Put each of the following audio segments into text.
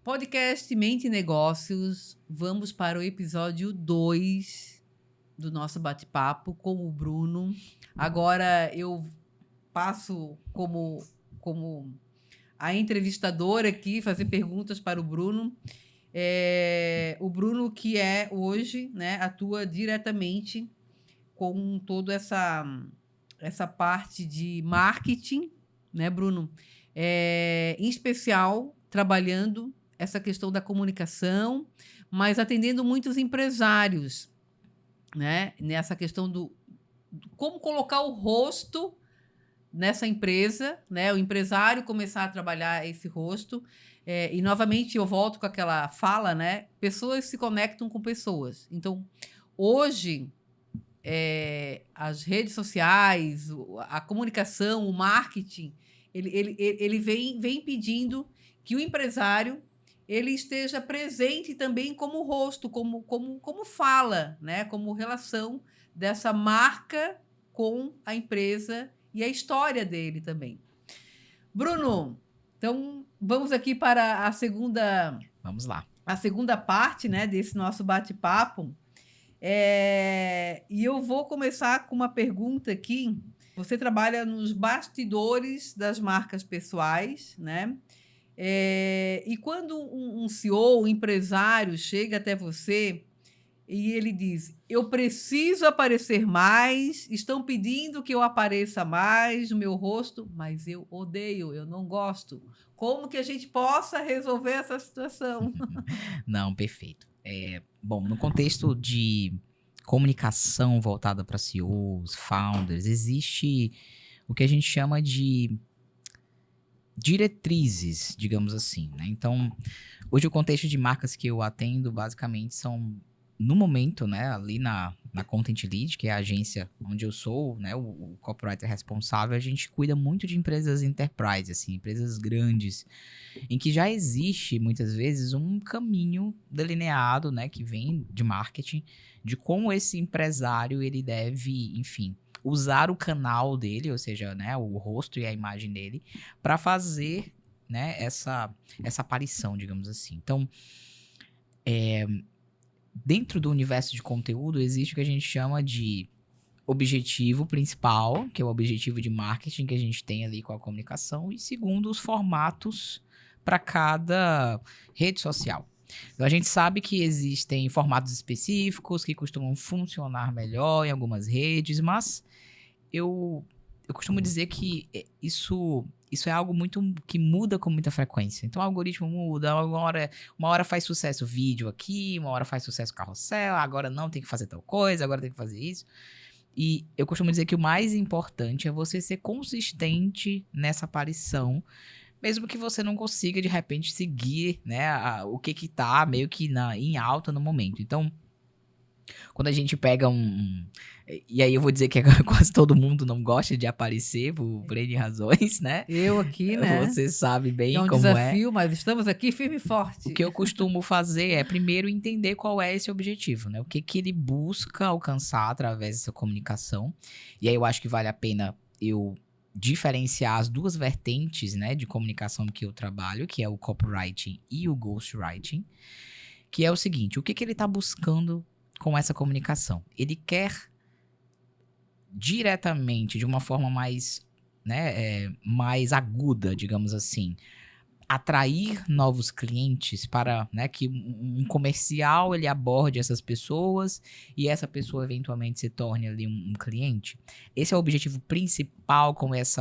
Podcast Mente e Negócios, vamos para o episódio 2 do nosso bate-papo com o Bruno. Agora eu passo como a entrevistadora aqui, fazer perguntas para o Bruno. O Bruno que hoje, né, atua diretamente com toda essa parte de marketing, né, Bruno? Em especial, trabalhando essa questão da comunicação, mas atendendo muitos empresários, né? Nessa questão do como colocar o rosto nessa empresa, né? O empresário começar a trabalhar esse rosto. E, novamente, eu volto com aquela fala, né? Pessoas se conectam com pessoas. Então, hoje, as redes sociais, a comunicação, o marketing, ele vem pedindo que o empresário ele esteja presente também como rosto, como fala, né? Como relação dessa marca com a empresa e a história dele também. Bruno, então vamos aqui para a segunda... Vamos lá. A segunda parte, né, desse nosso bate-papo. E eu vou começar com uma pergunta aqui. Você trabalha nos bastidores das marcas pessoais, né? E quando um CEO, um empresário chega até você e ele diz: eu preciso aparecer mais, estão pedindo que eu apareça mais no meu rosto, mas eu odeio, eu não gosto. Como que a gente possa resolver essa situação? Não, perfeito. Bom, no contexto de comunicação voltada para CEOs, founders, existe o que a gente chama de diretrizes, digamos assim, né? Então, hoje o contexto de marcas que eu atendo basicamente são, no momento, né, ali na Content Lead, que é a agência onde eu sou, né, o copywriter responsável, a gente cuida muito de empresas enterprise, assim, empresas grandes, em que já existe, muitas vezes, um caminho delineado, né, que vem de marketing, de como esse empresário, ele deve, enfim, usar o canal dele, ou seja, né, o rosto e a imagem dele, para fazer, né, essa aparição, digamos assim. Então, dentro do universo de conteúdo, existe o que a gente chama de objetivo principal, que é o objetivo de marketing que a gente tem ali com a comunicação, e segundo, os formatos para cada rede social. Então, a gente sabe que existem formatos específicos que costumam funcionar melhor em algumas redes, mas eu costumo dizer que isso é algo muito que muda com muita frequência. Então o algoritmo muda, uma hora faz sucesso vídeo aqui, uma hora faz sucesso carrossel, agora não tem que fazer tal coisa, agora tem que fazer isso. E eu costumo dizer que o mais importante é você ser consistente nessa aparição, mesmo que você não consiga de repente seguir, né, o que tá meio que em alta no momento. Então, quando a gente pega e aí eu vou dizer que quase todo mundo não gosta de aparecer por N razões, né? Eu aqui, né? Você sabe bem É um como desafio, mas estamos aqui firme e forte. O que eu costumo fazer é primeiro entender qual é esse objetivo, né? O que ele busca alcançar através dessa comunicação. E aí eu acho que vale a pena eu diferenciar as duas vertentes, né, de comunicação que eu trabalho, que é o copywriting e o ghostwriting, que é o seguinte: o que ele está buscando com essa comunicação? Ele quer diretamente, de uma forma mais, né, mais aguda, digamos assim, atrair novos clientes para, né, que um comercial ele aborde essas pessoas e essa pessoa eventualmente se torne ali um cliente. Esse é o objetivo principal com esse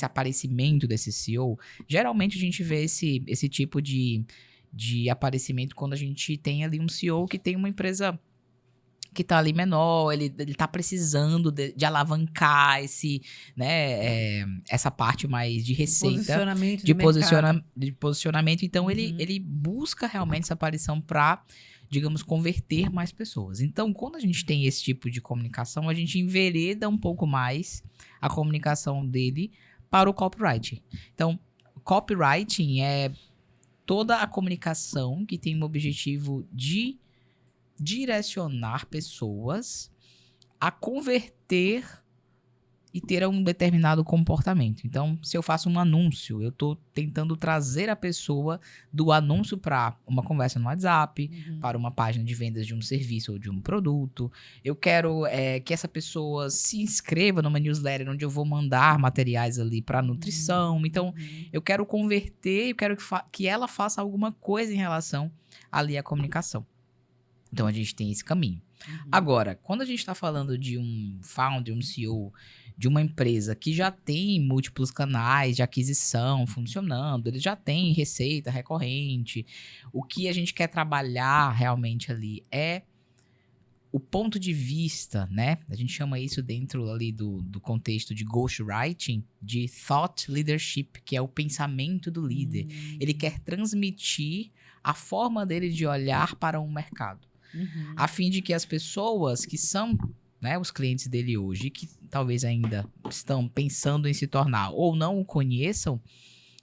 aparecimento desse CEO. Geralmente a gente vê esse tipo de aparecimento quando a gente tem ali um CEO que tem uma empresa que tá ali menor, ele tá precisando de alavancar essa parte mais de receita, de posicionamento. Então, ele busca realmente essa aparição para, digamos, converter mais pessoas. Então, quando a gente tem esse tipo de comunicação, a gente envereda um pouco mais a comunicação dele para o copywriting. Então, copywriting é toda a comunicação que tem o objetivo de direcionar pessoas a converter e ter um determinado comportamento. Então, se eu faço um anúncio, eu estou tentando trazer a pessoa do anúncio para uma conversa no WhatsApp, para uma página de vendas de um serviço ou de um produto. Eu quero que essa pessoa se inscreva numa newsletter onde eu vou mandar materiais ali para nutrição. Então, eu quero converter, eu quero que ela faça alguma coisa em relação ali à comunicação. Então, a gente tem esse caminho. Agora, quando a gente está falando de um founder, um CEO de uma empresa que já tem múltiplos canais de aquisição funcionando, ele já tem receita recorrente, o que a gente quer trabalhar realmente ali é o ponto de vista, né? A gente chama isso dentro ali do contexto de ghostwriting, de thought leadership, que é o pensamento do líder. Ele quer transmitir a forma dele de olhar para um mercado. A fim de que as pessoas que são, né, os clientes dele hoje, que talvez ainda estão pensando em se tornar ou não o conheçam,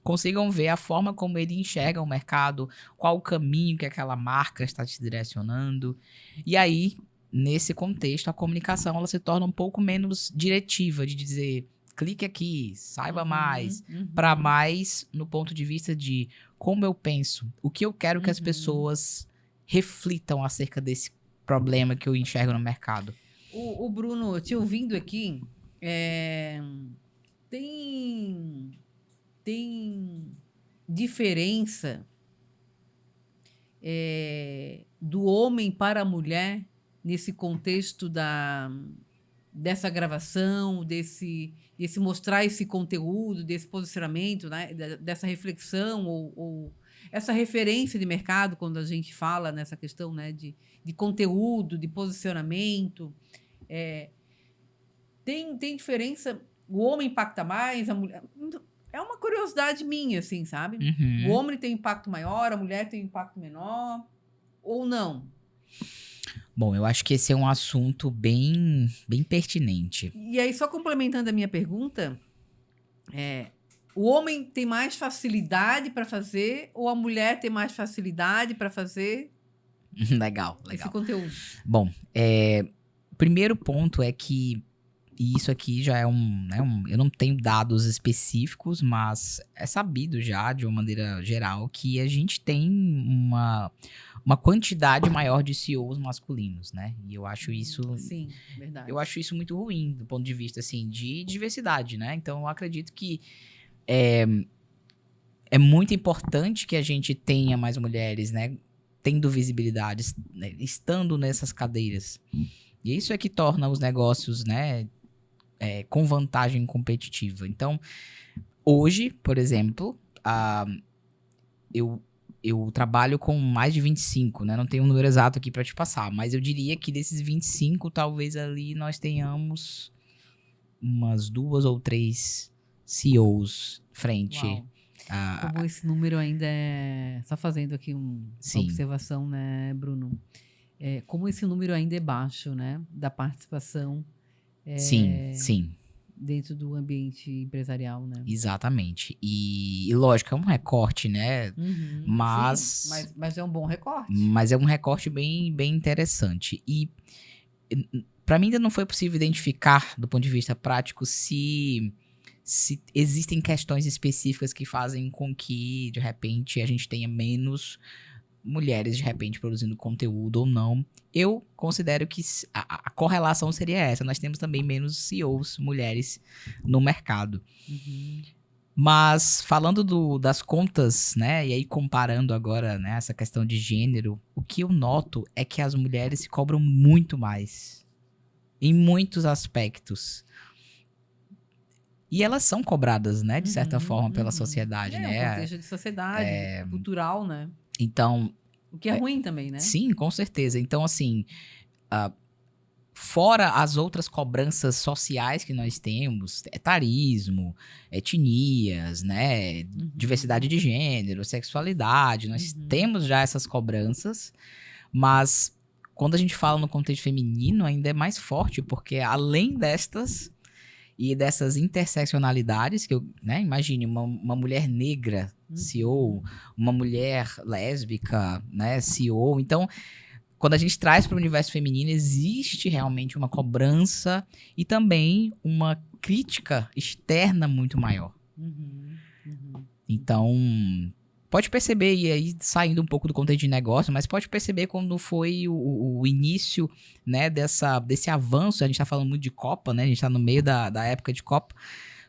consigam ver a forma como ele enxerga o mercado, qual o caminho que aquela marca está te direcionando. E aí, nesse contexto, a comunicação ela se torna um pouco menos diretiva, de dizer, clique aqui, saiba mais, para mais no ponto de vista de como eu penso, o que eu quero que as pessoas reflitam acerca desse problema que eu enxergo no mercado. O Bruno, te ouvindo aqui, tem diferença do homem para a mulher nesse contexto dessa gravação, desse mostrar esse conteúdo, desse posicionamento, né, dessa reflexão ou essa referência de mercado, quando a gente fala nessa questão, né, de conteúdo, de posicionamento. Tem diferença? O homem impacta mais, a mulher... É uma curiosidade minha, assim, sabe? O homem tem impacto maior, a mulher tem impacto menor, ou não? Bom, eu acho que esse é um assunto bem pertinente. E aí, só complementando a minha pergunta, o homem tem mais facilidade para fazer ou a mulher tem mais facilidade para fazer Legal. esse conteúdo? Bom, o primeiro ponto é que, e isso aqui já é eu não tenho dados específicos, mas é sabido já, de uma maneira geral, que a gente tem uma quantidade maior de CEOs masculinos, né? E eu acho isso... Sim, verdade. Eu acho isso muito ruim, do ponto de vista, assim, de diversidade, né? Então, eu acredito que é muito importante que a gente tenha mais mulheres, né? Tendo visibilidade, né? Estando nessas cadeiras. E isso é que torna os negócios, né? Com vantagem competitiva. Então, hoje, por exemplo, eu trabalho com mais de 25, né? Não tenho um número exato aqui para te passar, mas eu diria que desses 25, talvez ali nós tenhamos umas 2 ou 3 CEOs frente. Como esse número ainda é... Só fazendo aqui uma observação, né, Bruno? Como esse número ainda é baixo, né? Da participação. Sim. Dentro do ambiente empresarial, né? Exatamente. E lógico, é um recorte, né? Mas... Sim, mas é um bom recorte. Mas é um recorte bem interessante. E para mim ainda não foi possível identificar, do ponto de vista prático, se existem questões específicas que fazem com que, de repente, a gente tenha menos mulheres, de repente, produzindo conteúdo ou não. Eu considero que a correlação seria essa. Nós temos também menos CEOs mulheres no mercado. Mas, falando das contas, né, e aí comparando agora, né, essa questão de gênero, o que eu noto é que as mulheres se cobram muito mais. Em muitos aspectos. E elas são cobradas, né, de certa forma, pela sociedade, né? Um contexto de sociedade, cultural, né? Então... O que é ruim também, né? Sim, com certeza. Então, assim, fora as outras cobranças sociais que nós temos, etarismo, etnias, né, diversidade de gênero, sexualidade, nós temos já essas cobranças, mas quando a gente fala no contexto feminino, ainda é mais forte, porque além destas e dessas interseccionalidades, que eu, né, imagine uma mulher negra CEO, uma mulher lésbica, né, CEO. Então, quando a gente traz para o universo feminino, existe realmente uma cobrança e também uma crítica externa muito maior. Então, pode perceber, e aí saindo um pouco do contexto de negócio, mas pode perceber quando foi o início, né, desse avanço. A gente tá falando muito de Copa, né? A gente tá no meio da época de Copa.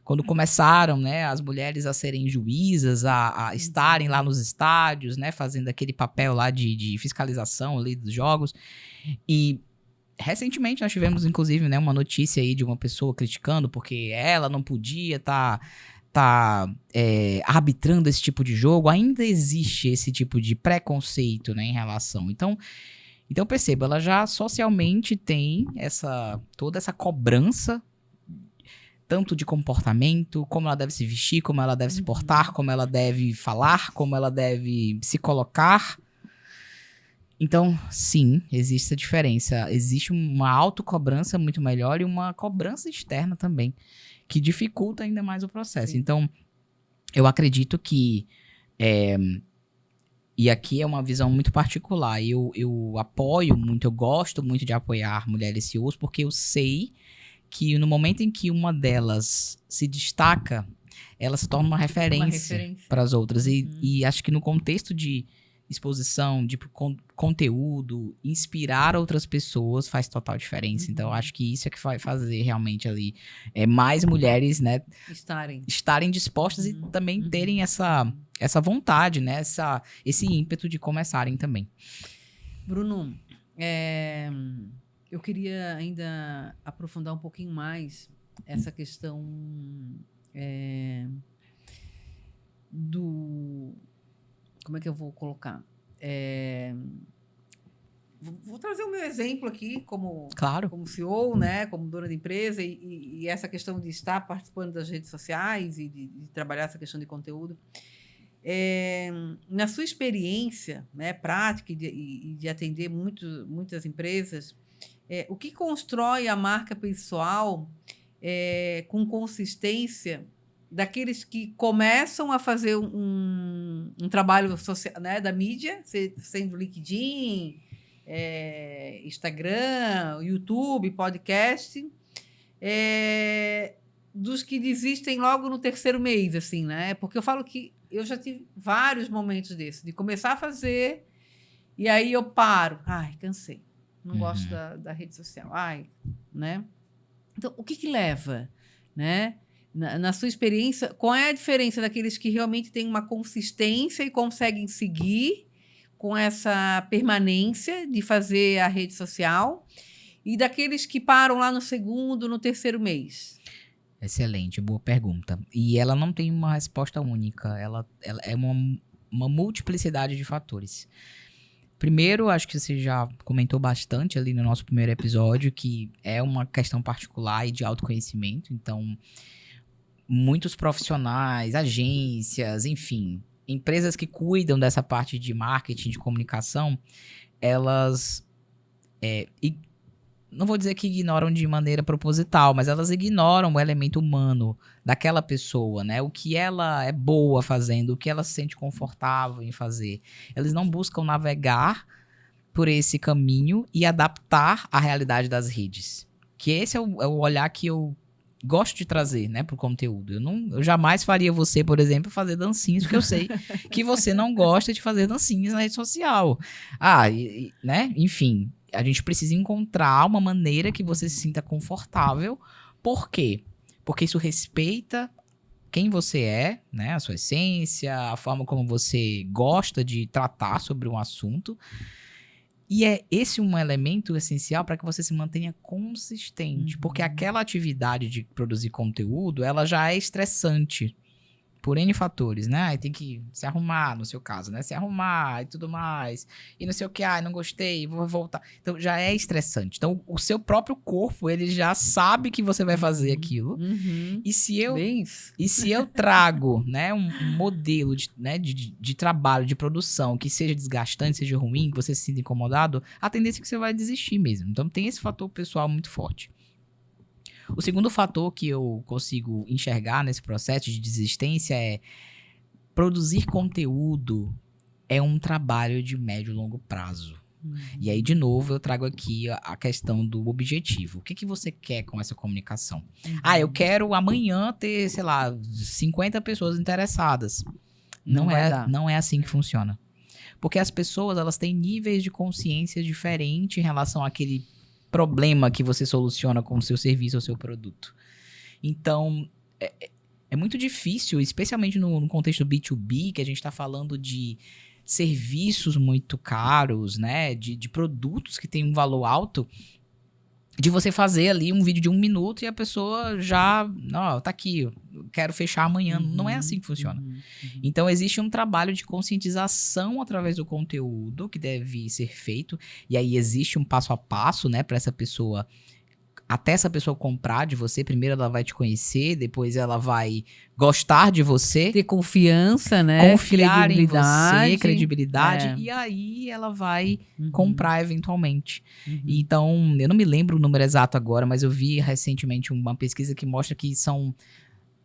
Quando começaram, né, as mulheres a serem juízas, a estarem lá nos estádios, né, fazendo aquele papel lá de fiscalização ali dos jogos. E recentemente nós tivemos, inclusive, né, uma notícia aí de uma pessoa criticando porque ela não podia arbitrando esse tipo de jogo. Ainda existe esse tipo de preconceito, né, em relação. Então perceba, ela já socialmente tem toda essa cobrança, tanto de comportamento, como ela deve se vestir, como ela deve se portar, como ela deve falar, como ela deve se colocar. Então, sim, existe essa diferença. Existe uma autocobrança muito melhor e uma cobrança externa também, que dificulta ainda mais o processo. Sim. Então, eu acredito que... e aqui é uma visão muito particular. Eu apoio muito, eu gosto muito de apoiar mulheres CEOs, porque eu sei que no momento em que uma delas se destaca, ela se torna uma referência para as outras. E acho que no contexto de exposição, de conteúdo, inspirar outras pessoas faz total diferença. Então, acho que isso é que vai fazer realmente ali mais mulheres, né, estarem dispostas e também terem essa vontade, né, esse ímpeto de começarem também. Bruno, eu queria ainda aprofundar um pouquinho mais essa questão como é que eu vou colocar? Vou trazer o meu exemplo aqui como CEO, né, como dona de empresa, e essa questão de estar participando das redes sociais e de trabalhar essa questão de conteúdo. Na sua experiência, né, prática e de atender muitas empresas, o que constrói a marca pessoal com consistência daqueles que começam a fazer um trabalho social, né, da mídia, sendo LinkedIn, Instagram, YouTube, podcast, dos que desistem logo no terceiro mês, assim, né? Porque eu falo que eu já tive vários momentos desses, de começar a fazer e aí eu paro. Ai, cansei. Não gosto da rede social. Ai, né? Então, o que leva, né? Na sua experiência, qual é a diferença daqueles que realmente têm uma consistência e conseguem seguir com essa permanência de fazer a rede social e daqueles que param lá no segundo, no terceiro mês? Excelente, boa pergunta. E ela não tem uma resposta única, ela é uma multiplicidade de fatores. Primeiro, acho que você já comentou bastante ali no nosso primeiro episódio, que é uma questão particular e de autoconhecimento. Então, muitos profissionais, agências, enfim, empresas que cuidam dessa parte de marketing, de comunicação, elas, não vou dizer que ignoram de maneira proposital, mas elas ignoram o elemento humano daquela pessoa, né? O que ela é boa fazendo, o que ela se sente confortável em fazer. Eles não buscam navegar por esse caminho e adaptar à realidade das redes. Que esse é o olhar que eu gosto de trazer, né, pro conteúdo. Eu jamais faria você, por exemplo, fazer dancinhas, porque eu sei que você não gosta de fazer dancinhas na rede social. Né? Enfim, a gente precisa encontrar uma maneira que você se sinta confortável. Por quê? Porque isso respeita quem você é, né, a sua essência, a forma como você gosta de tratar sobre um assunto. E é esse um elemento essencial para que você se mantenha consistente. Porque aquela atividade de produzir conteúdo, ela já é estressante. Por N fatores, né? Aí tem que se arrumar, no seu caso, né? Se arrumar e tudo mais. E não sei o que, não gostei, vou voltar. Então, já é estressante. Então, o seu próprio corpo, ele já sabe que você vai fazer aquilo. E se eu trago, né, um modelo de trabalho, de produção, que seja desgastante, seja ruim, que você se sinta incomodado, a tendência é que você vai desistir mesmo. Então, tem esse fator pessoal muito forte. O segundo fator que eu consigo enxergar nesse processo de desistência é produzir conteúdo é um trabalho de médio e longo prazo. E aí, de novo, eu trago aqui a questão do objetivo. O que você quer com essa comunicação? Eu quero amanhã ter, sei lá, 50 pessoas interessadas. Não é assim que funciona. Porque as pessoas, elas têm níveis de consciência diferentes em relação àquele problema que você soluciona com o seu serviço ou seu produto. Então, é muito difícil, especialmente no contexto B2B, que a gente está falando de serviços muito caros, né? De produtos que têm um valor alto, de você fazer ali um vídeo de 1 minuto e a pessoa já... Não, tá aqui, eu quero fechar amanhã. Não é assim que funciona. Então, existe um trabalho de conscientização através do conteúdo que deve ser feito. E aí, existe um passo a passo, né? Para essa pessoa... Até essa pessoa comprar de você, primeiro ela vai te conhecer, depois ela vai gostar de você. Ter confiança, né? Confiar em você, credibilidade. E aí ela vai comprar eventualmente. Então, eu não me lembro o número exato agora, mas eu vi recentemente uma pesquisa que mostra que são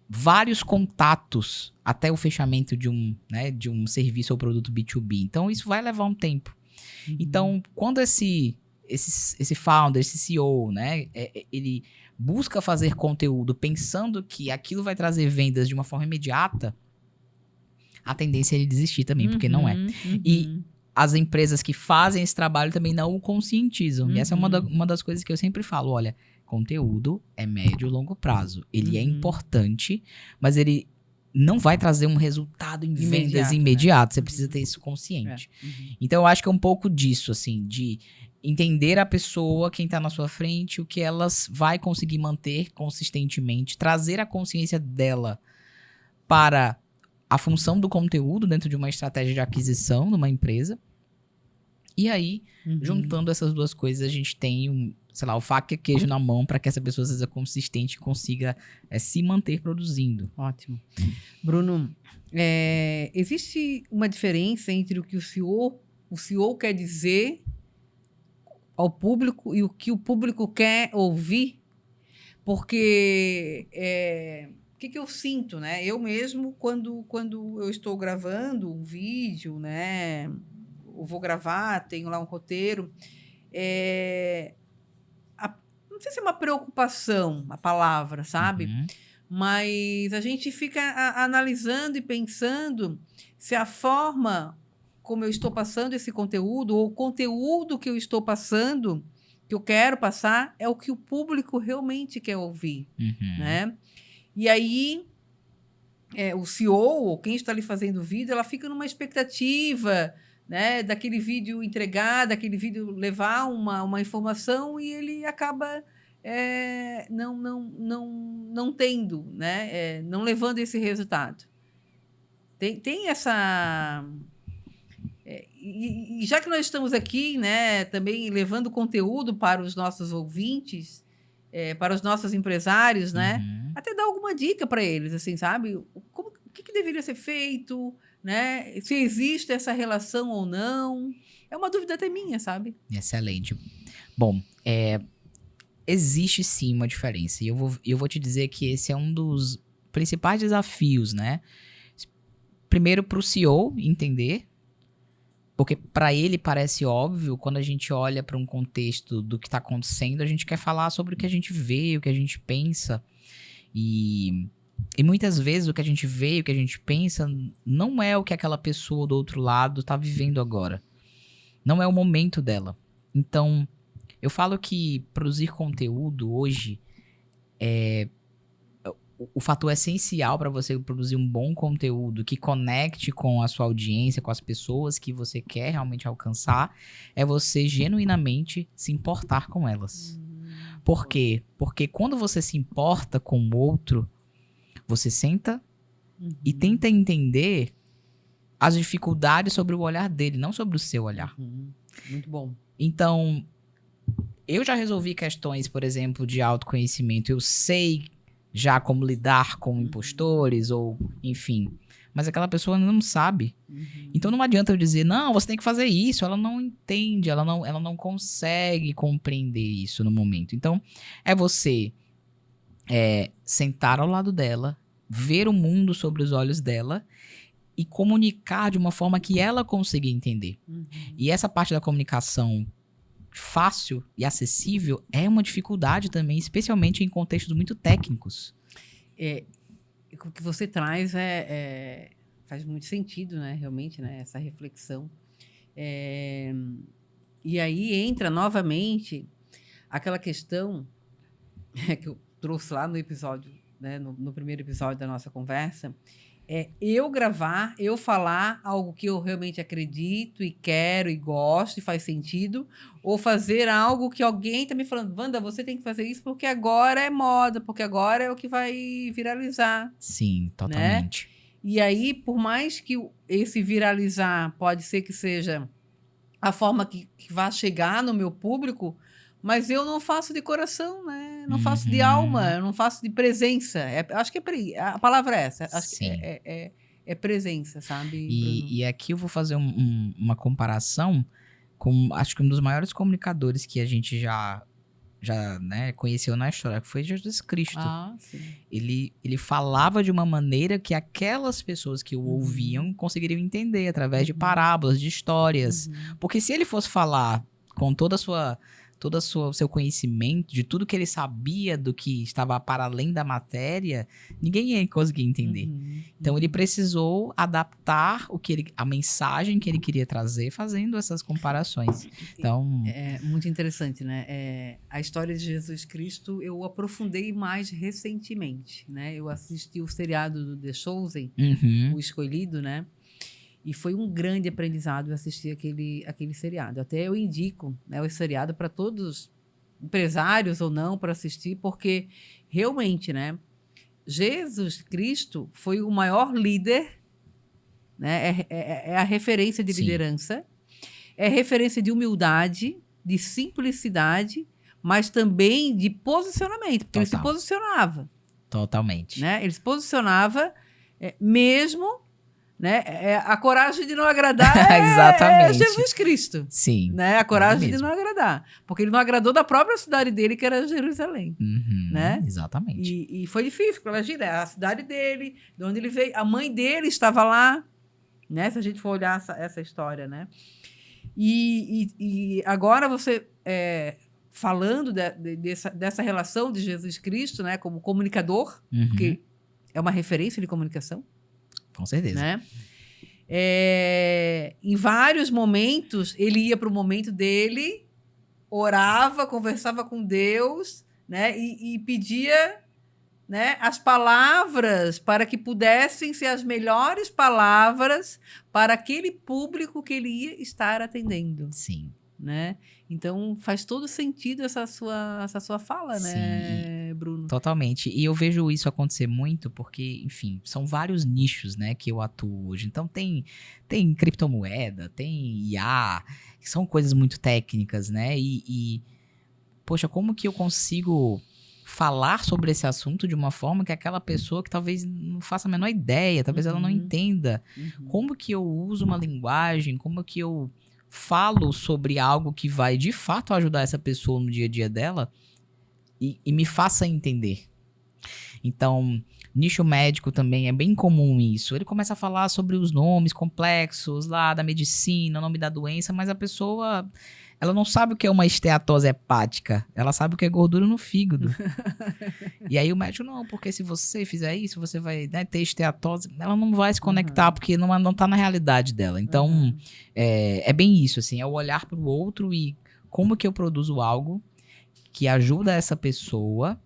vários contatos até o fechamento de um serviço ou produto B2B. Então, isso vai levar um tempo. Então, quando esse founder, esse CEO, né, ele busca fazer conteúdo pensando que aquilo vai trazer vendas de uma forma imediata, a tendência é ele desistir também, porque não é. E as empresas que fazem esse trabalho também não o conscientizam. E essa é uma das coisas que eu sempre falo, olha, conteúdo é médio e longo prazo. Ele é importante, mas ele não vai trazer um resultado em vendas imediato. Né? Você precisa ter isso consciente. Então, eu acho que é um pouco disso, assim, de entender a pessoa, quem tá na sua frente, o que elas vai conseguir manter consistentemente, trazer a consciência dela para a função do conteúdo dentro de uma estratégia de aquisição numa empresa. E aí, juntando essas duas coisas, a gente tem o faca e queijo na mão para que essa pessoa seja consistente e consiga se manter produzindo. Ótimo. Bruno, existe uma diferença entre o que o CEO quer dizer ao público e o que o público quer ouvir? Porque o que eu sinto, né? Eu mesmo, quando eu estou gravando um vídeo, né? Eu vou gravar, tenho lá um roteiro, não sei se é uma preocupação a palavra, sabe? Mas a gente fica analisando e pensando se a forma como eu estou passando esse conteúdo, ou o conteúdo que eu estou passando, que eu quero passar, é o que o público realmente quer ouvir, né? E aí, o CEO, ou quem está ali fazendo o vídeo, ela fica numa expectativa, né, daquele vídeo entregar, daquele vídeo levar uma informação e ele acaba não tendo, né, não levando esse resultado. Tem essa... E já que nós estamos aqui, né, também levando conteúdo para os nossos ouvintes, para os nossos empresários, né, até dar alguma dica para eles, assim, sabe? O que deveria ser feito, né? Se existe essa relação ou não. É uma dúvida até minha, sabe? Excelente. Bom, existe sim uma diferença. E eu vou te dizer que esse é um dos principais desafios, né? Primeiro, para o CEO entender, porque para ele parece óbvio, quando a gente olha para um contexto do que está acontecendo, a gente quer falar sobre o que a gente vê, o que a gente pensa. E muitas vezes o que a gente vê, o que a gente pensa, não é o que aquela pessoa do outro lado está vivendo agora. Não é o momento dela. Então, eu falo que produzir conteúdo hoje o fator essencial para você produzir um bom conteúdo que conecte com a sua audiência, com as pessoas que você quer realmente alcançar, é você genuinamente se importar com elas. Por quê? Porque quando você se importa com o outro, você senta e tenta entender as dificuldades sobre o olhar dele, não sobre o seu olhar. Muito bom. Então, eu já resolvi questões, por exemplo, de autoconhecimento. Eu sei já como lidar com impostores ou, enfim. Mas aquela pessoa não sabe. Então, não adianta eu dizer, não, você tem que fazer isso. Ela não entende, ela não consegue compreender isso no momento. Então, é você sentar ao lado dela, ver o mundo sobre os olhos dela e comunicar de uma forma que ela consiga entender. Uhum. E essa parte da comunicação fácil e acessível é uma dificuldade também, especialmente em contextos muito técnicos. O que você traz faz muito sentido, né? Realmente, né? Essa reflexão. E aí entra novamente aquela questão que eu trouxe lá no episódio, né? No primeiro episódio da nossa conversa, eu gravar, eu falar algo que eu realmente acredito e quero e gosto e faz sentido, ou fazer algo que alguém está me falando, Wanda, você tem que fazer isso porque agora é moda, porque agora é o que vai viralizar. Sim, totalmente. Né? E aí, por mais que esse viralizar pode ser que seja a forma que vá chegar no meu público, mas eu não faço de coração, né? Não faço de alma, eu não faço de presença. Acho que a palavra é essa. Acho que é presença, sabe, Bruno? E aqui eu vou fazer uma comparação com, acho que um dos maiores comunicadores que a gente já né, conheceu na história, que foi Jesus Cristo. Ah, sim. Ele falava de uma maneira que aquelas pessoas que o ouviam conseguiriam entender através de parábolas, de histórias. Porque se ele fosse falar com todo o seu conhecimento, de tudo que ele sabia do que estava para além da matéria, ninguém ia conseguir entender. Então ele precisou adaptar a mensagem que ele queria trazer, fazendo essas comparações. Então, é muito interessante, né? A história de Jesus Cristo eu aprofundei mais recentemente, né? Eu assisti o seriado do The Chosen, O Escolhido, né? E foi um grande aprendizado assistir aquele seriado. Até eu indico, né, o seriado para todos, empresários ou não, para assistir, porque realmente, né, Jesus Cristo foi o maior líder, né, é a referência de liderança, é referência de humildade, de simplicidade, mas também de posicionamento, porque ele se posicionava. Totalmente. Né? Ele se posicionava mesmo... Né? A coragem de não agradar é Jesus Cristo. Sim. Né? A coragem de não agradar. Porque ele não agradou da própria cidade dele, que era Jerusalém. Né? Exatamente. E foi difícil, porque imagina, a cidade dele, de onde ele veio, a mãe dele estava lá, né? Se a gente for olhar essa história, né? E agora você, falando dessa relação de Jesus Cristo, né? Como comunicador, porque é uma referência de comunicação. Com certeza. Né? Em vários momentos, ele ia para o momento dele, orava, conversava com Deus, né? E pedia, né, as palavras para que pudessem ser as melhores palavras para aquele público que ele ia estar atendendo. Sim. Né? Então, faz todo sentido essa sua fala, Sim, né, Bruno? Totalmente. E eu vejo isso acontecer muito porque, enfim, são vários nichos, né, que eu atuo hoje. Então, tem criptomoeda, tem IA, que são coisas muito técnicas, né? Poxa, como que eu consigo falar sobre esse assunto de uma forma que aquela pessoa que talvez não faça a menor ideia, talvez ela não entenda. Como que eu uso uma linguagem, como que eu falo sobre algo que vai de fato ajudar essa pessoa no dia a dia dela e me faça entender. Então, nicho médico também é bem comum isso. Ele começa a falar sobre os nomes complexos lá da medicina, o nome da doença, mas a pessoa, ela não sabe o que é uma esteatose hepática. Ela sabe o que é gordura no fígado. E aí o médico, não, porque se você fizer isso, você vai, né, ter esteatose. Ela não vai se conectar, porque não tá na realidade dela. Então, é bem isso, assim, é o olhar para o outro e como que eu produzo algo que ajuda essa pessoa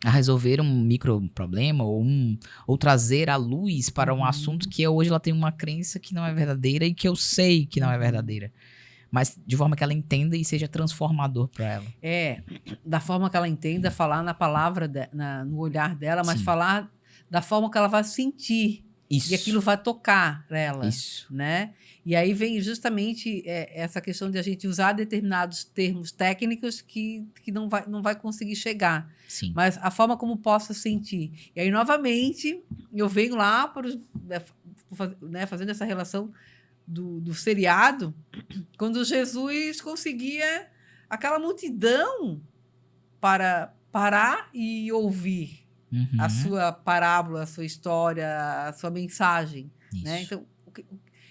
a resolver um micro problema ou trazer à luz para um assunto que hoje ela tem uma crença que não é verdadeira e que eu sei que não é verdadeira. Mas de forma que ela entenda e seja transformador para ela. Da forma que ela entenda, falar na palavra, no olhar dela, mas falar da forma que ela vai sentir. Isso. E aquilo vai tocar ela. Isso. Né? E aí vem justamente essa questão de a gente usar determinados termos técnicos que não vai conseguir chegar. Sim. Mas a forma como posso sentir. E aí, novamente, eu venho lá fazendo essa relação do seriado, quando Jesus conseguia aquela multidão para parar e ouvir a sua parábola, a sua história, a sua mensagem. Isso. Né? Então,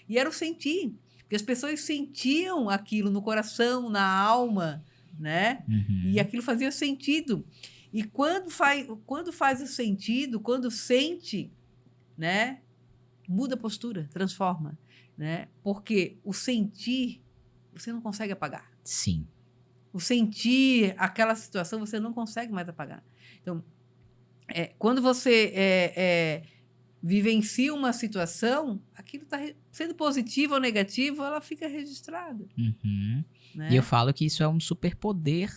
e era o sentir, porque as pessoas sentiam aquilo no coração, na alma, né? E aquilo fazia sentido. E quando faz o sentido, quando sente, né? Muda a postura, transforma, né? Porque o sentir, você não consegue apagar. Sim. O sentir aquela situação, você não consegue mais apagar. Então, quando você vivencia uma situação, aquilo está sendo positivo ou negativo, ela fica registrada. Né? E eu falo que isso é um superpoder.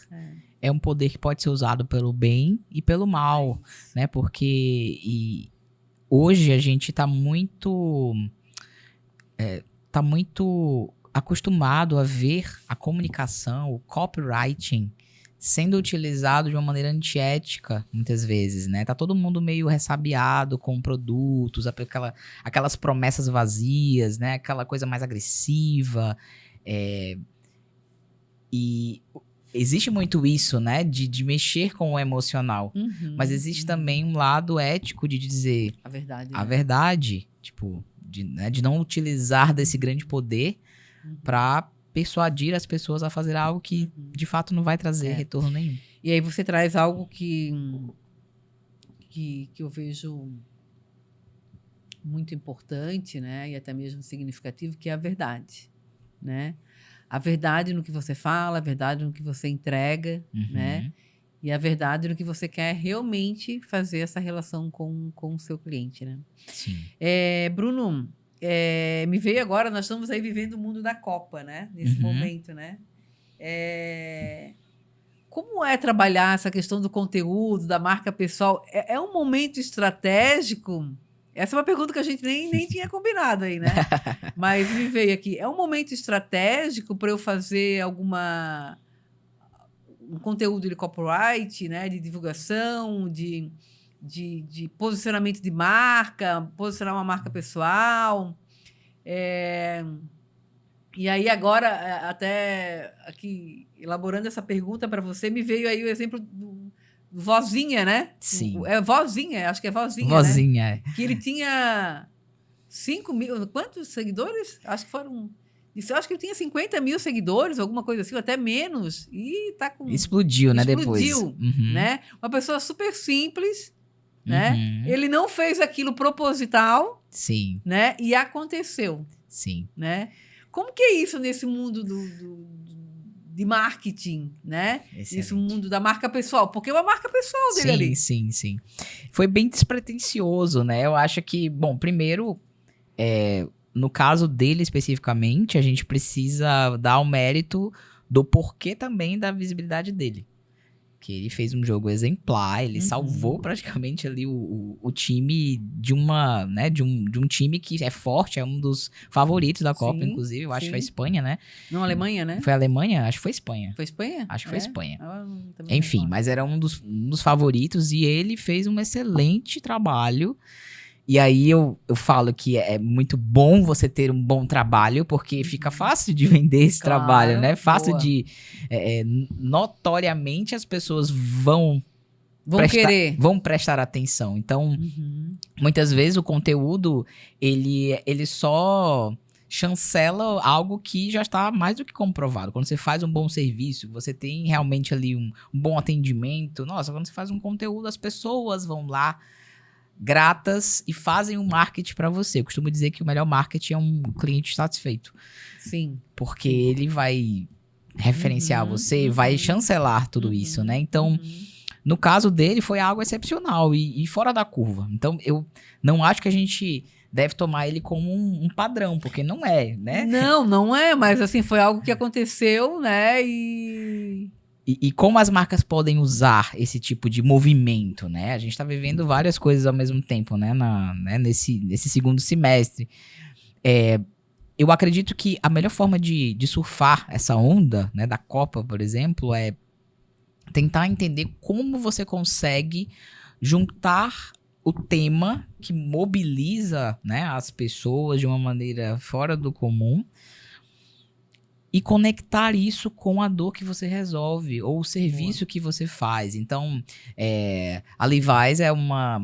É um poder que pode ser usado pelo bem e pelo mal, né? Porque hoje a gente está muito acostumado a ver a comunicação, o copywriting, sendo utilizado de uma maneira antiética, muitas vezes, né? Tá todo mundo meio ressabiado com produtos, aquelas promessas vazias, né? Aquela coisa mais agressiva. E existe muito isso, né? De mexer com o emocional. Mas existe também um lado ético de dizer a verdade. A verdade, tipo, de não utilizar desse grande poder para persuadir as pessoas a fazer algo que, de fato, não vai trazer retorno nenhum. E aí você traz algo que eu vejo muito importante, né? E até mesmo significativo, que é a verdade, né? A verdade no que você fala, a verdade no que você entrega, né? E a verdade no que você quer realmente fazer essa relação com o seu cliente, né? Sim. Bruno, me veio agora, nós estamos aí vivendo o mundo da Copa, né? Nesse momento, né? Como é trabalhar essa questão do conteúdo, da marca pessoal? É um momento estratégico? Essa é uma pergunta que a gente nem tinha combinado aí, né? Mas me veio aqui. É um momento estratégico para eu fazer um conteúdo de copyright, né? De divulgação, de posicionamento de marca, posicionar uma marca pessoal. E aí agora, até aqui, elaborando essa pergunta para você, me veio aí o exemplo do Vozinha, né? Sim. Vozinha, acho que é Vozinha, Vozinha, né? Que ele tinha 5 mil... Quantos seguidores? Acho que foram... Eu acho que ele tinha 50 mil seguidores, alguma coisa assim, ou até menos. E tá com... Explodiu, né, depois. Explodiu, né? Uma pessoa super simples, né? Ele não fez aquilo proposital. Sim. Né? E aconteceu. Sim. Né? Como que é isso nesse mundo de marketing, né? Excelente. Nesse mundo da marca pessoal? Porque é uma marca pessoal dele ali. Sim. Foi bem despretensioso, né? Eu acho que, bom, primeiro, no caso dele especificamente, a gente precisa dar o mérito do porquê também da visibilidade dele. Que ele fez um jogo exemplar, ele salvou praticamente ali o time de um time que é forte, é um dos favoritos da Copa, inclusive, eu acho que foi a Espanha, né? Não, a Alemanha, né? Foi a Alemanha? Acho que foi a Espanha. Foi a Espanha? Acho que foi a Espanha. Enfim, mas era um dos favoritos e ele fez um excelente trabalho. E aí eu falo que é muito bom você ter um bom trabalho, porque fica fácil de vender esse trabalho, né? Fácil de... notoriamente as pessoas vão prestar atenção. Então, muitas vezes o conteúdo, ele só chancela algo que já está mais do que comprovado. Quando você faz um bom serviço, você tem realmente ali um bom atendimento. Nossa, quando você faz um conteúdo, as pessoas vão lá gratas e fazem um marketing para você. Eu costumo dizer que o melhor marketing é um cliente satisfeito. Sim. Porque ele vai referenciar você, vai chancelar tudo isso, né? Então, no caso dele, foi algo excepcional e fora da curva. Então, eu não acho que a gente deve tomar ele como um padrão, porque não é, né? Não é, mas assim, foi algo que aconteceu, né? E como as marcas podem usar esse tipo de movimento, né? A gente está vivendo várias coisas ao mesmo tempo, né? Nesse segundo semestre. Eu acredito que a melhor forma de surfar essa onda, né, da Copa, por exemplo, é tentar entender como você consegue juntar o tema que mobiliza, né, as pessoas de uma maneira fora do comum e conectar isso com a dor que você resolve ou o serviço que você faz. Então, a Levi's é uma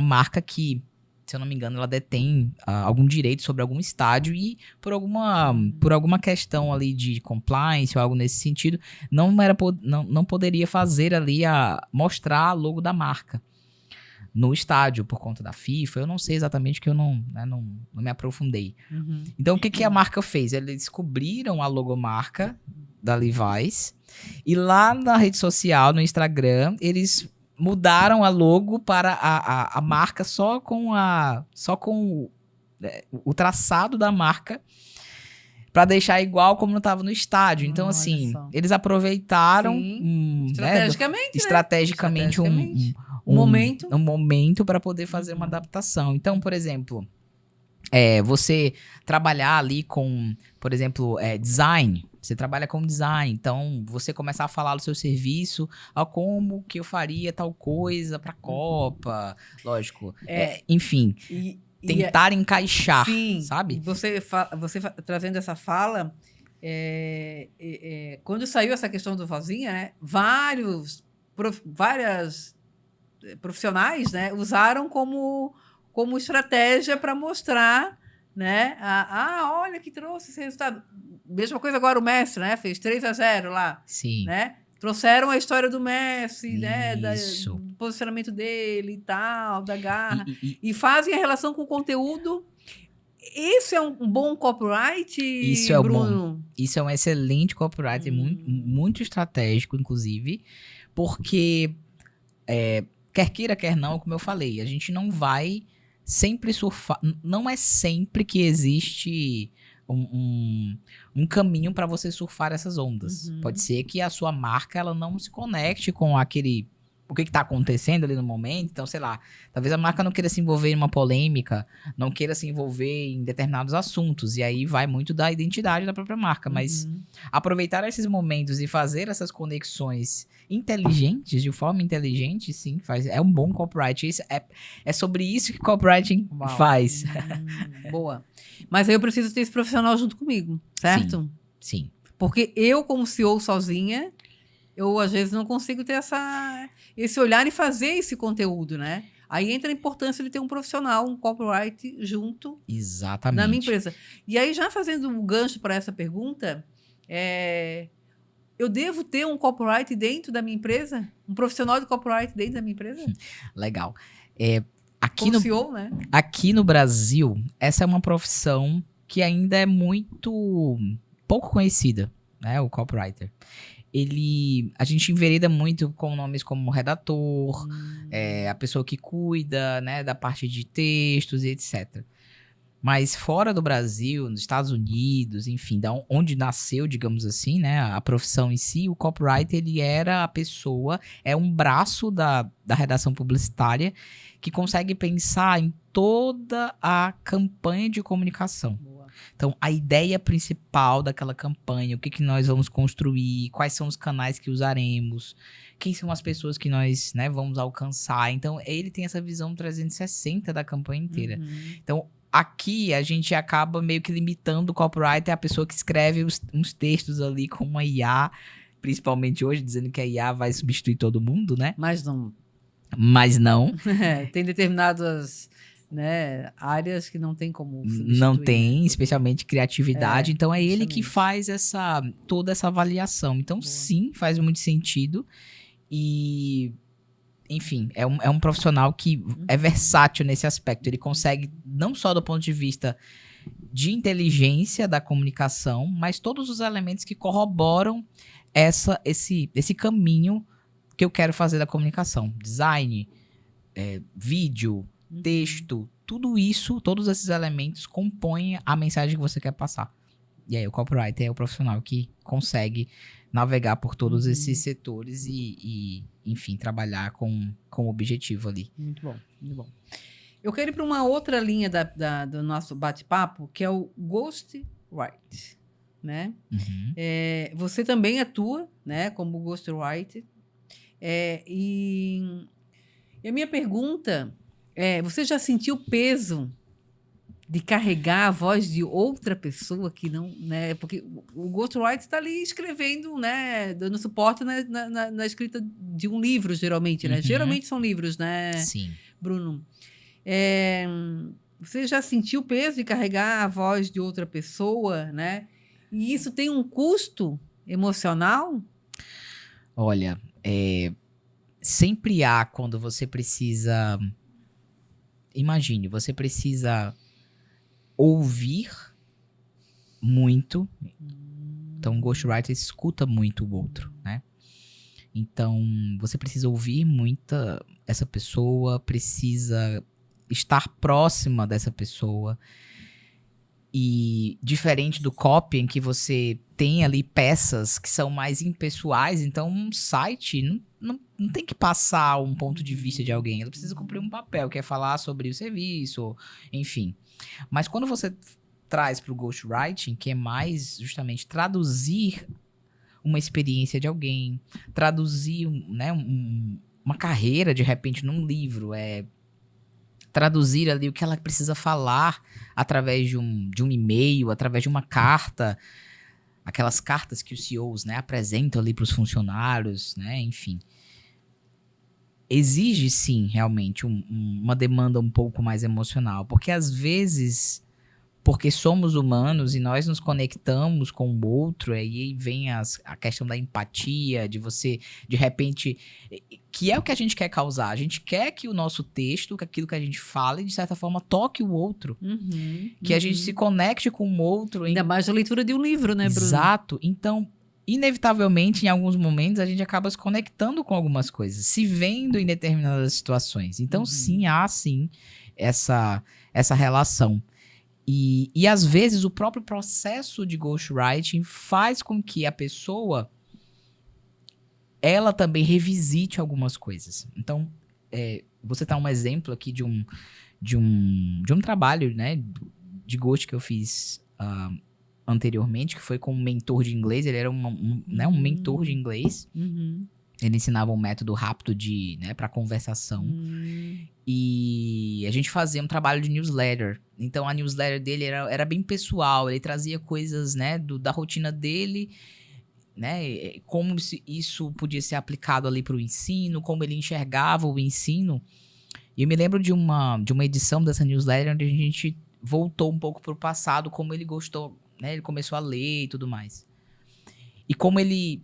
marca que se eu não me engano, ela detém algum direito sobre algum estádio e por alguma questão ali de compliance ou algo nesse sentido, não poderia fazer ali mostrar a logo da marca no estádio por conta da FIFA. Eu não sei exatamente, que eu não me aprofundei. Uhum. Então, o que a marca fez? Eles descobriram a logomarca da Levi's e lá na rede social, no Instagram, eles mudaram a logo para a marca só com o traçado da marca para deixar igual como não estava no estádio. Então, Olha assim, só. eles aproveitaram Estrategicamente, um momento para poder fazer uma adaptação. Então, por exemplo, você trabalhar ali com, por exemplo, design. Você trabalha com design, então você começar a falar do seu serviço, como que eu faria tal coisa pra Copa, lógico. Enfim, tentar encaixar, sim, sabe? Você trazendo essa fala, quando saiu essa questão do Vozinha, né, várias profissionais, né, usaram como estratégia para mostrar, né, olha que trouxe esse resultado. Mesma coisa agora o Messi, né, fez 3-0 lá. Sim. Né? Trouxeram a história do Messi, né, Isso. do posicionamento dele e tal, da garra, e fazem a relação com o conteúdo. Isso é um bom copyright, Bruno? Isso é um excelente copyright, muito estratégico, inclusive, porque quer queira, quer não, como eu falei, a gente não vai sempre surfar. Não é sempre que existe um caminho para você surfar essas ondas. Uhum. Pode ser que a sua marca ela não se conecte com o que está acontecendo ali no momento. Então, sei lá, talvez a marca não queira se envolver em uma polêmica, não queira se envolver em determinados assuntos. E aí vai muito da identidade da própria marca. Mas aproveitar esses momentos e fazer essas conexões inteligentes, de forma inteligente, sim, é um bom copyright. Isso é sobre isso que copywriting faz. Boa. Mas aí eu preciso ter esse profissional junto comigo, certo? Sim. Porque eu, como CEO sozinha, eu às vezes não consigo ter esse olhar e fazer esse conteúdo, né? Aí entra a importância de ter um profissional, um copyright junto. Exatamente. Na minha empresa. E aí, já fazendo um gancho para essa pergunta, eu devo ter um copyright dentro da minha empresa? Um profissional de copyright dentro da minha empresa? Legal. Como CEO, né? Aqui no Brasil, essa é uma profissão que ainda é muito pouco conhecida, né? O copywriter. A gente envereda muito com nomes como redator, a pessoa que cuida, né, da parte de textos e etc. Mas fora do Brasil, nos Estados Unidos, enfim, onde nasceu, digamos assim, né, a profissão em si, o copywriter, ele era a pessoa, um braço da redação publicitária que consegue pensar em toda a campanha de comunicação. Boa. Então, a ideia principal daquela campanha, o que nós vamos construir, quais são os canais que usaremos, quem são as pessoas que nós, né, vamos alcançar. Então, ele tem essa visão 360 da campanha inteira. Então, aqui a gente acaba meio que limitando o copywriter, a pessoa que escreve uns textos ali com uma IA, principalmente hoje, dizendo que a IA vai substituir todo mundo, né? Mas não. Tem determinadas, né, áreas que não tem como substituir. Não tem, especialmente criatividade. Então, é ele que faz toda essa avaliação. Então, sim, faz muito sentido. E... enfim, é um profissional que é versátil nesse aspecto. Ele consegue, não só do ponto de vista de inteligência da comunicação, mas todos os elementos que corroboram esse caminho que eu quero fazer da comunicação. Design, vídeo, texto, tudo isso, todos esses elementos compõem a mensagem que você quer passar. E aí o copywriter é o profissional que consegue navegar por todos esses setores e enfim, trabalhar com objetivo ali. Muito bom, muito bom. Eu quero ir para uma outra linha do nosso bate-papo, que é o ghostwriter, né? Você também atua, né, como ghostwriter. E a minha pergunta você já sentiu o peso de carregar a voz de outra pessoa que não, né? Porque o ghostwriter está ali escrevendo, né? Dando suporte na escrita de um livro, geralmente, né? Geralmente são livros, né? Sim. Bruno. Você já sentiu o peso de carregar a voz de outra pessoa, né? E isso tem um custo emocional? Olha, sempre há quando você precisa. Imagine, você precisa ouvir muito. Então, o ghostwriter escuta muito o outro, né? Então, você precisa ouvir muito essa pessoa, precisa estar próxima dessa pessoa. E diferente do copy, em que você tem ali peças que são mais impessoais, então um site não tem que passar um ponto de vista de alguém. Ela precisa cumprir um papel, que é falar sobre o serviço, enfim. Mas quando você traz para o ghostwriting, que é mais justamente traduzir uma experiência de alguém, traduzir uma carreira, de repente, num livro, traduzir ali o que ela precisa falar através de um e-mail, através de uma carta, aquelas cartas que os CEOs, né, apresentam ali para os funcionários, né, enfim. Exige, sim, realmente uma demanda um pouco mais emocional, porque às vezes, porque somos humanos e nós nos conectamos com o outro, aí vem a questão da empatia, de você, de repente, que é o que a gente quer causar. A gente quer que o nosso texto, que aquilo que a gente fala, de certa forma, toque o outro. Que a gente se conecte com o outro. Ainda mais a leitura de um livro, né, Bruno? Exato. Então, inevitavelmente, em alguns momentos, a gente acaba se conectando com algumas coisas, se vendo em determinadas situações. Então, sim, há, sim, essa relação. E às vezes o próprio processo de ghostwriting faz com que a pessoa ela também revisite algumas coisas. Então, você tá um exemplo aqui de um trabalho, né, de ghost que eu fiz anteriormente, que foi com um mentor de inglês. Ele era um mentor de inglês. Ele ensinava um método rápido para conversação. E a gente fazia um trabalho de newsletter. Então, a newsletter dele era bem pessoal. Ele trazia coisas, né, da rotina dele, né, como isso podia ser aplicado ali para o ensino, como ele enxergava o ensino. E eu me lembro de uma edição dessa newsletter onde a gente voltou um pouco para o passado, como ele gostou, né, ele começou a ler e tudo mais. E como ele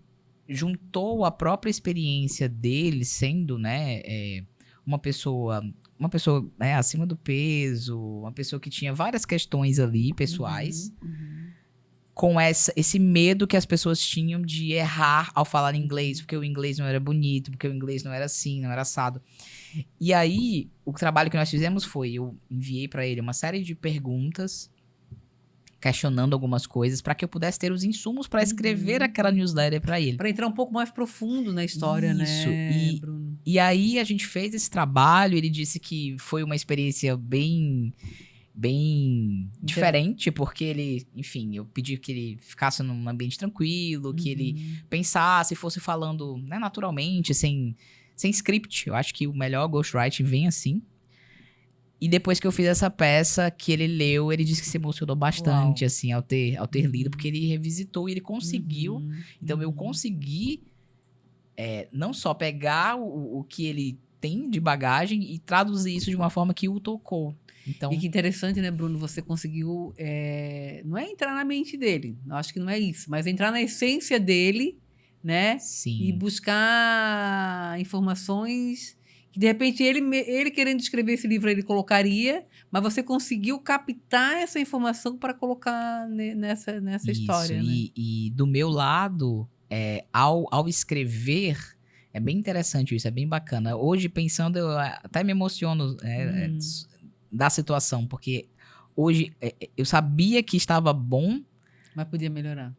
juntou a própria experiência dele, sendo, né, uma pessoa, né, acima do peso, uma pessoa que tinha várias questões ali pessoais, com esse medo que as pessoas tinham de errar ao falar inglês, porque o inglês não era bonito, porque o inglês não era assim, não era assado. E aí, o trabalho que nós fizemos foi, eu enviei para ele uma série de perguntas, questionando algumas coisas, para que eu pudesse ter os insumos para escrever aquela newsletter para ele. Para entrar um pouco mais profundo na história, né, Bruno? E aí a gente fez esse trabalho. Ele disse que foi uma experiência bem diferente, porque ele, enfim, eu pedi que ele ficasse num ambiente tranquilo, que ele pensasse, fosse falando, né, naturalmente, sem script. Eu acho que o melhor ghostwriting vem assim. E depois que eu fiz essa peça, que ele leu, ele disse que se emocionou bastante, assim, ao ter lido, porque ele revisitou e ele conseguiu. Então, eu consegui não só pegar o que ele tem de bagagem e traduzir isso de uma forma que o tocou. Então, e que interessante, né, Bruno? Você conseguiu, não é entrar na mente dele, eu acho que não é isso, mas entrar na essência dele, né? sim. E buscar informações que, de repente, ele querendo escrever esse livro, ele colocaria, mas você conseguiu captar essa informação para colocar nessa Isso, história, né? E do meu lado, ao escrever, é bem interessante isso, é bem bacana. Hoje, pensando, eu até me emociono da situação, porque hoje eu sabia que estava bom. Mas podia melhorar.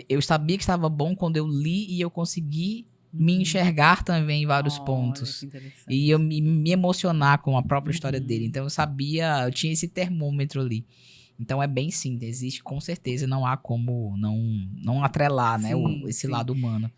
Eu sabia que estava bom quando eu li e eu consegui me enxergar também em vários pontos. E eu me emocionar com a própria história dele. Então eu tinha esse termômetro ali. Então é bem sim, existe com certeza, não há como não atrelar, né, esse lado humano.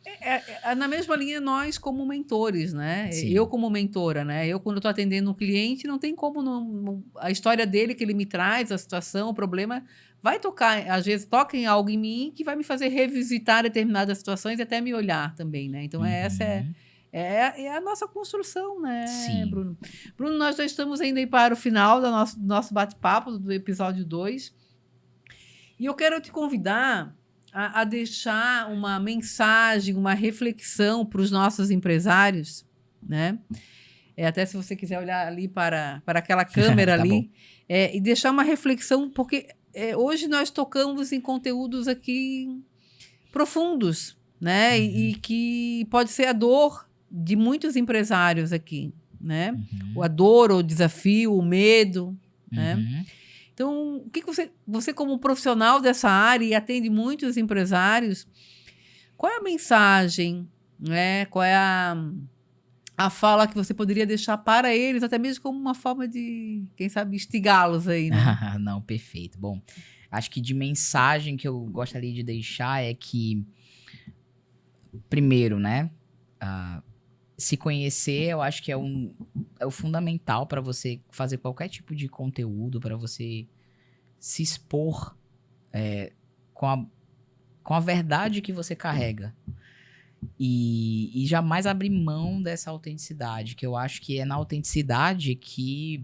Na mesma linha, nós como mentores, né? Sim. Eu como mentora, né? Eu quando estou atendendo um cliente, não tem como a história dele que ele me traz, a situação, o problema, vai tocar, às vezes toca em algo em mim que vai me fazer revisitar determinadas situações e até me olhar também, né? Então essa É a nossa construção, né, Sim. Bruno? Bruno, nós já estamos indo aí para o final do nosso bate-papo, do episódio 2. E eu quero te convidar a deixar uma mensagem, uma reflexão para os nossos empresários, né? Até se você quiser olhar ali para aquela câmera Tá ali, e deixar uma reflexão, porque hoje nós tocamos em conteúdos aqui profundos, né? E que pode ser a dor de muitos empresários aqui, né? A dor, o desafio, o medo, né? Então, o que você como profissional dessa área e atende muitos empresários, qual é a mensagem, né? Qual é a fala que você poderia deixar para eles, até mesmo como uma forma de, quem sabe, instigá-los aí, né? Não, perfeito. Bom, acho que de mensagem que eu gostaria de deixar é que, primeiro, né, se conhecer, eu acho que é o fundamental para você fazer qualquer tipo de conteúdo, para você se expor com a verdade que você carrega. E jamais abrir mão dessa autenticidade, que eu acho que é na autenticidade que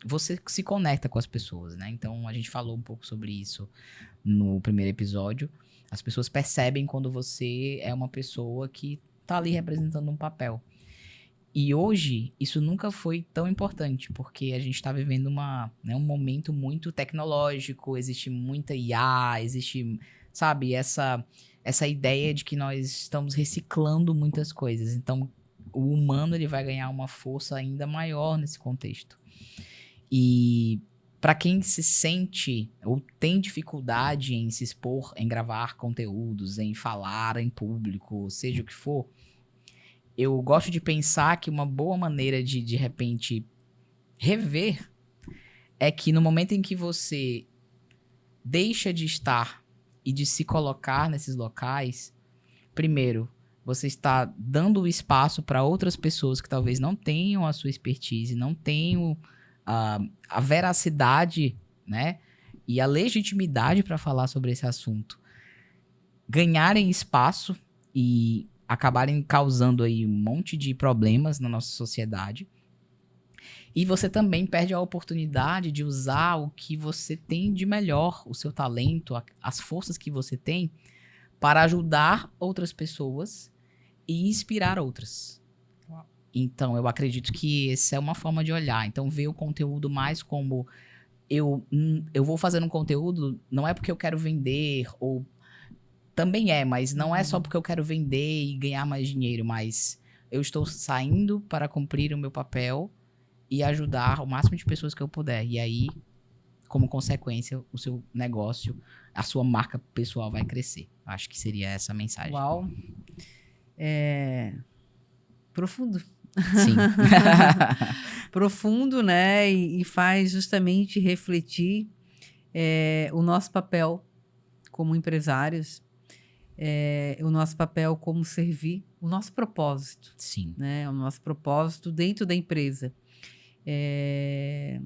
você se conecta com as pessoas, né? Então, a gente falou um pouco sobre isso no primeiro episódio. As pessoas percebem quando você é uma pessoa que tá ali representando um papel. E hoje, isso nunca foi tão importante, porque a gente tá vivendo um momento muito tecnológico, existe muita IA, existe, sabe, essa ideia de que nós estamos reciclando muitas coisas. Então, o humano ele vai ganhar uma força ainda maior nesse contexto. E para quem se sente ou tem dificuldade em se expor, em gravar conteúdos, em falar em público, seja o que for, eu gosto de pensar que uma boa maneira de repente, rever é que no momento em que você deixa de estar e de se colocar nesses locais, primeiro, você está dando espaço para outras pessoas que talvez não tenham a sua expertise, não tenham a veracidade, né, e a legitimidade para falar sobre esse assunto, ganharem espaço e acabarem causando aí um monte de problemas na nossa sociedade. E você também perde a oportunidade de usar o que você tem de melhor, o seu talento, as forças que você tem, para ajudar outras pessoas e inspirar outras. Uau. Então, eu acredito que essa é uma forma de olhar. Então, ver o conteúdo mais como eu vou fazendo um conteúdo, não é porque eu quero vender, ou também mas não é só porque eu quero vender e ganhar mais dinheiro, mas eu estou saindo para cumprir o meu papel e ajudar o máximo de pessoas que eu puder. E aí, como consequência, o seu negócio, a sua marca pessoal vai crescer. Acho que seria essa a mensagem. Uau! Profundo. Sim. Profundo, né? E faz justamente refletir o nosso papel como empresários, o nosso papel como servir, o nosso propósito. Sim. Né? O nosso propósito dentro da empresa. E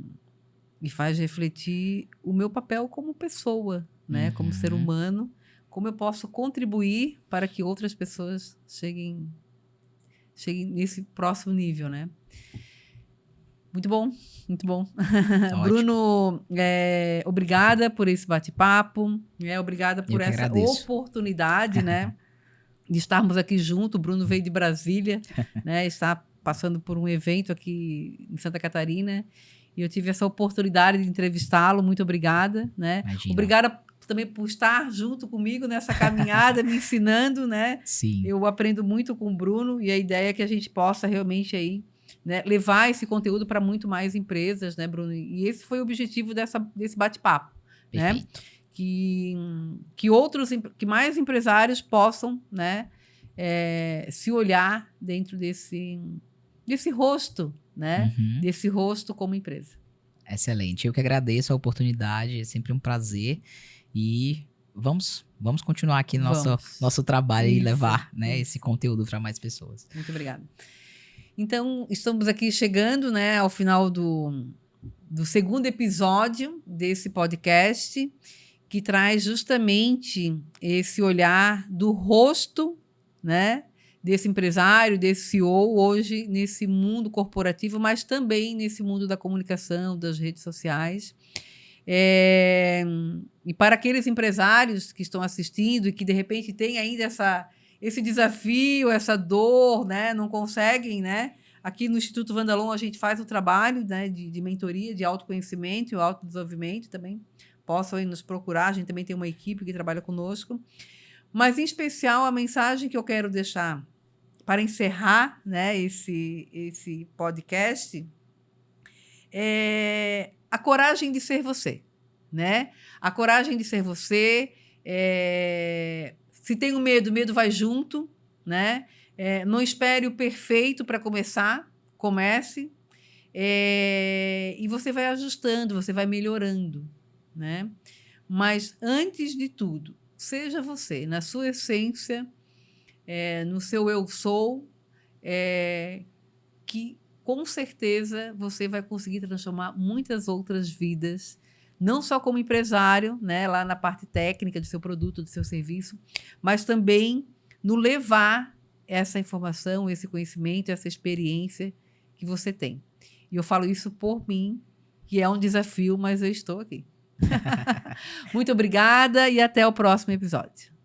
faz refletir o meu papel como pessoa, né? Como ser humano, como eu posso contribuir para que outras pessoas cheguem nesse próximo nível, né? Muito bom, muito bom. Bruno, obrigada por esse bate-papo, obrigada por essa oportunidade, né? De estarmos aqui juntos. O Bruno veio de Brasília, né? Está passando por um evento aqui em Santa Catarina e eu tive essa oportunidade de entrevistá-lo. Muito obrigada, né? Imagina. Obrigada também por estar junto comigo nessa caminhada, me ensinando, né? Sim. Eu aprendo muito com o Bruno e a ideia é que a gente possa realmente aí, né, levar esse conteúdo para muito mais empresas, né, Bruno? E esse foi o objetivo desse bate-papo, né? Que mais empresários possam, né, se olhar dentro desse rosto, né? Desse rosto como empresa. Excelente. Eu que agradeço a oportunidade, é sempre um prazer. E vamos continuar aqui no nosso trabalho e levar, né, esse conteúdo para mais pessoas. Muito obrigada. Então, estamos aqui chegando, né, ao final do segundo episódio desse podcast, que traz justamente esse olhar do rosto, né, desse empresário, desse CEO hoje nesse mundo corporativo, mas também nesse mundo da comunicação, das redes sociais. E para aqueles empresários que estão assistindo e que, de repente, têm ainda esse desafio, essa dor, né? Não conseguem, né? Aqui no Instituto Vandalon a gente faz o trabalho, né, de mentoria, de autoconhecimento e autodesenvolvimento também. Possam aí nos procurar, a gente também tem uma equipe que trabalha conosco. Mas, em especial, a mensagem que eu quero deixar para encerrar, né, esse podcast é a coragem de ser você, né? A coragem de ser você. Se tem o medo vai junto, né? Não espere o perfeito para começar, comece. E você vai ajustando, você vai melhorando, né? Mas, antes de tudo, seja você, na sua essência, no seu eu sou, que com certeza você vai conseguir transformar muitas outras vidas, não só como empresário, né, lá na parte técnica do seu produto, do seu serviço, mas também no levar essa informação, esse conhecimento, essa experiência que você tem. E eu falo isso por mim, que é um desafio, mas eu estou aqui. Muito obrigada e até o próximo episódio.